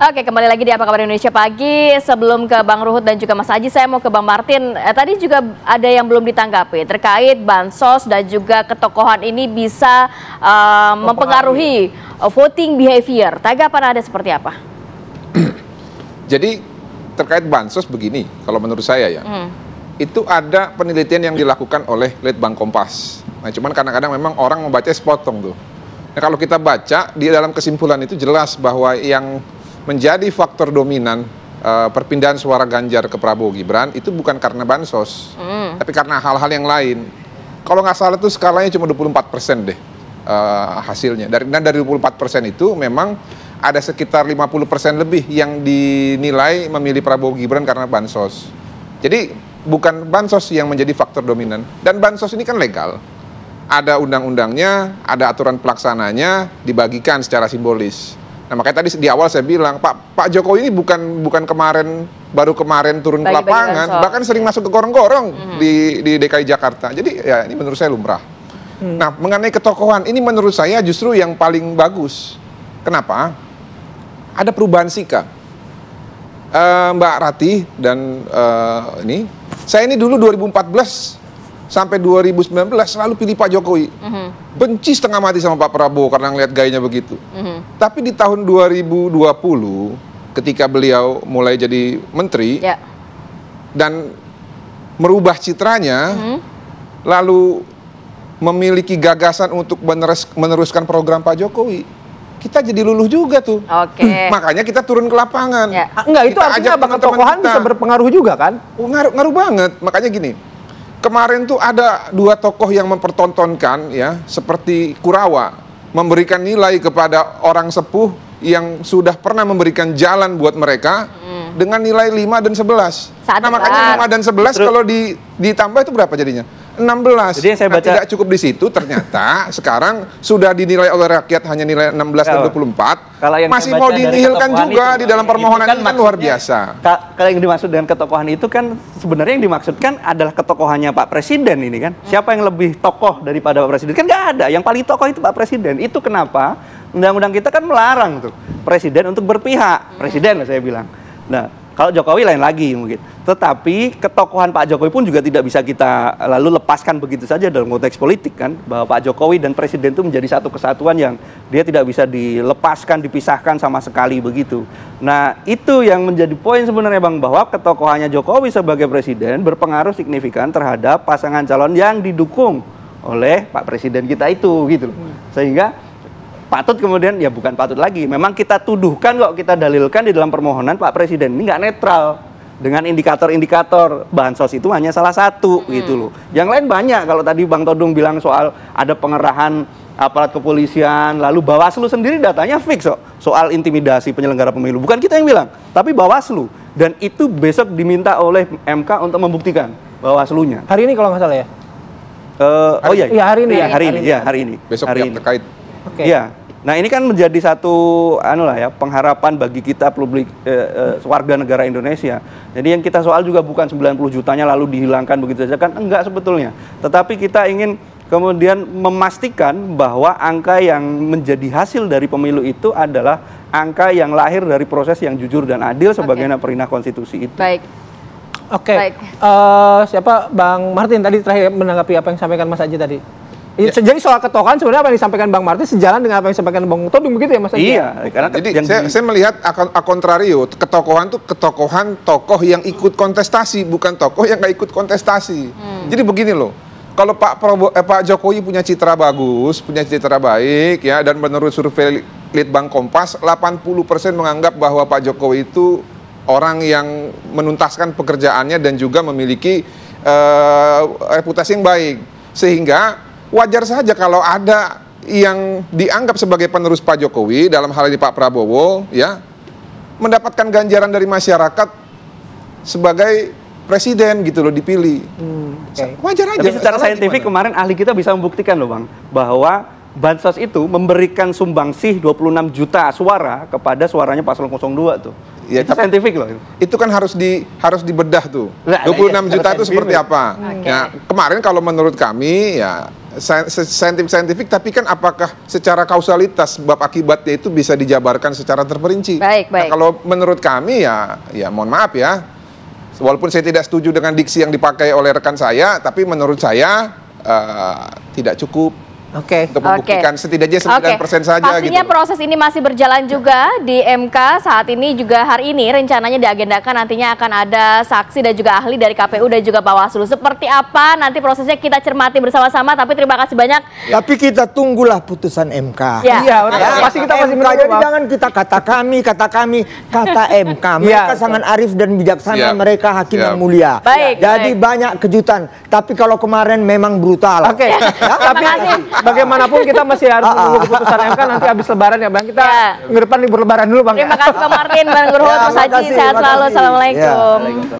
Oke, kembali lagi di Apa Kabar Indonesia Pagi. Sebelum ke Bang Ruhut dan juga Mas Aji, saya mau ke Bang Martin. Tadi juga ada yang belum ditanggapi terkait bansos dan juga ketokohan ini bisa mempengaruhi voting behavior. Tanggapan Anda seperti apa? Jadi terkait bansos begini, kalau menurut saya ya, itu ada penelitian yang dilakukan oleh Litbang Kompas. Nah, cuman kadang-kadang memang orang membaca sepotong tuh. Nah, kalau kita baca di dalam kesimpulan itu jelas bahwa yang menjadi faktor dominan perpindahan suara Ganjar ke Prabowo Gibran itu bukan karena bansos, tapi karena hal-hal yang lain. Kalau nggak salah tuh skalanya cuma 24% deh hasilnya. Dan dari 24% itu memang ada sekitar 50% lebih yang dinilai memilih Prabowo Gibran karena bansos. Jadi bukan bansos yang menjadi faktor dominan. Dan bansos ini kan legal. Ada undang-undangnya, ada aturan pelaksananya, dibagikan secara simbolis. Nah, makanya tadi di awal saya bilang, Pak Jokowi ini bukan baru kemarin turun ke lapangan, bahkan sering masuk ke gorong-gorong di DKI Jakarta. Jadi ya ini menurut saya lumrah. Nah, mengenai ketokohan, ini menurut saya justru yang paling bagus. Kenapa? Ada perubahan sikap. Mbak Ratih dan saya ini dulu 2014 sampai 2019 selalu pilih Pak Jokowi. Benci setengah mati sama Pak Prabowo karena ngeliat gayanya begitu. Tapi di tahun 2020 ketika beliau mulai jadi menteri dan merubah citranya, lalu memiliki gagasan untuk meneruskan program Pak Jokowi, kita jadi luluh juga tuh. Makanya kita turun ke lapangan. Enggak, itu artinya bakal ketokohan bisa berpengaruh juga kan? Ngaruh banget. Makanya gini, kemarin tuh ada dua tokoh yang mempertontonkan ya, seperti Kurawa, memberikan nilai kepada orang sepuh yang sudah pernah memberikan jalan buat mereka dengan nilai 5 dan 11. Nah, makanya 5 dan 11 kalau ditambah itu berapa jadinya? 16. Jadi yang saya baca, tidak cukup di situ, ternyata sekarang sudah dinilai oleh rakyat hanya nilai 16 dan 24. Masih mau dinihilkan juga di dalam permohonan ini kan luar biasa. Kalau yang dimaksud dengan ketokohan itu kan sebenarnya yang dimaksudkan adalah ketokohannya Pak Presiden ini kan. Siapa yang lebih tokoh daripada Pak Presiden? Kan nggak ada. Yang paling tokoh itu Pak Presiden. Itu kenapa undang-undang kita kan melarang tuh Presiden untuk berpihak. Presiden lah saya bilang. Nah, kalau Jokowi lain lagi mungkin. Tetapi ketokohan Pak Jokowi pun juga tidak bisa kita lalu lepaskan begitu saja dalam konteks politik kan. Bahwa Pak Jokowi dan Presiden itu menjadi satu kesatuan yang dia tidak bisa dilepaskan, dipisahkan sama sekali begitu. Nah, itu yang menjadi poin sebenarnya Bang, bahwa ketokohannya Jokowi sebagai Presiden berpengaruh signifikan terhadap pasangan calon yang didukung oleh Pak Presiden kita itu gitu loh. Sehingga patut kemudian, ya bukan patut lagi, memang kita tuduhkan kok, kita dalilkan di dalam permohonan Pak Presiden ini nggak netral dengan indikator-indikator bansos itu hanya salah satu gitu loh. Yang lain banyak. Kalau tadi Bang Todung bilang soal ada pengerahan aparat kepolisian, lalu Bawaslu sendiri datanya fix kok soal intimidasi penyelenggara pemilu. Bukan kita yang bilang, tapi Bawaslu. Dan itu besok diminta oleh MK untuk membuktikan Bawaslunya. Hari ini kalau nggak salah ya? Hari ini. Besok hari yang terkait. Iya. Nah, ini kan menjadi satu pengharapan bagi kita publik warga negara Indonesia. Jadi yang kita soal juga bukan 90 jutanya lalu dihilangkan begitu saja kan, enggak sebetulnya. Tetapi kita ingin kemudian memastikan bahwa angka yang menjadi hasil dari pemilu itu adalah angka yang lahir dari proses yang jujur dan adil sebagaimana perintah konstitusi itu. Baik. Siapa Bang Martin tadi terakhir menanggapi apa yang disampaikan Mas Aji tadi? Jadi soal ketokohan sebenarnya apa yang disampaikan Bang Martin sejalan dengan apa yang disampaikan Bang Todung begitu ya Mas Aji? Iya, karena jadi saya melihat kontrario, ketokohan tuh ketokohan tokoh yang ikut kontestasi, bukan tokoh yang nggak ikut kontestasi. Jadi begini loh, kalau Pak Jokowi punya citra bagus, punya citra baik ya, dan menurut survei Litbang Kompas 80% menganggap bahwa Pak Jokowi itu orang yang menuntaskan pekerjaannya dan juga memiliki reputasi yang baik, sehingga wajar saja kalau ada yang dianggap sebagai penerus Pak Jokowi, dalam hal ini Pak Prabowo, ya, mendapatkan ganjaran dari masyarakat sebagai presiden gitu loh, dipilih. Wajar aja. Tapi secara saintifik kemarin ahli kita bisa membuktikan loh Bang, bahwa bansos itu memberikan sumbangsih 26 juta suara kepada suaranya Paslon 02 tuh. Ya, itu saintifik loh. Itu kan harus dibedah tuh. 26 juta itu seperti apa? Ya, kemarin kalau menurut kami ya saintifik, tapi kan apakah secara kausalitas bab akibatnya itu bisa dijabarkan secara terperinci? Baik. Nah, kalau menurut kami ya mohon maaf ya, walaupun saya tidak setuju dengan diksi yang dipakai oleh rekan saya, tapi menurut saya tidak cukup. Oke. Untuk membuktikan setidaknya 9% saja. Pastinya gitu. proses ini masih berjalan juga di MK saat ini, juga hari ini rencananya diagendakan nantinya akan ada saksi dan juga ahli dari KPU dan juga Bawaslu. Seperti apa nanti prosesnya kita cermati bersama-sama, tapi terima kasih banyak. Tapi kita tunggulah putusan MK. Ya. Iya, betul. Pasti kita masih menunggu, Jadi Bang. jangan kita kata MK. Mereka sangat arif dan bijaksana, Siap. mereka hakim Siap. yang mulia. Baik, Jadi banyak kejutan. Tapi kalau kemarin memang brutal. Oke. Tapi bagaimanapun kita masih harus menunggu keputusan MK nanti habis lebaran ya, Bang. Kita Ya. ke depan libur lebaran dulu, Bang. Terima kasih Bang Martin, Bang Ruhut, Ya, Mas Haji, makasih, sehat selalu. makasih. Assalamualaikum.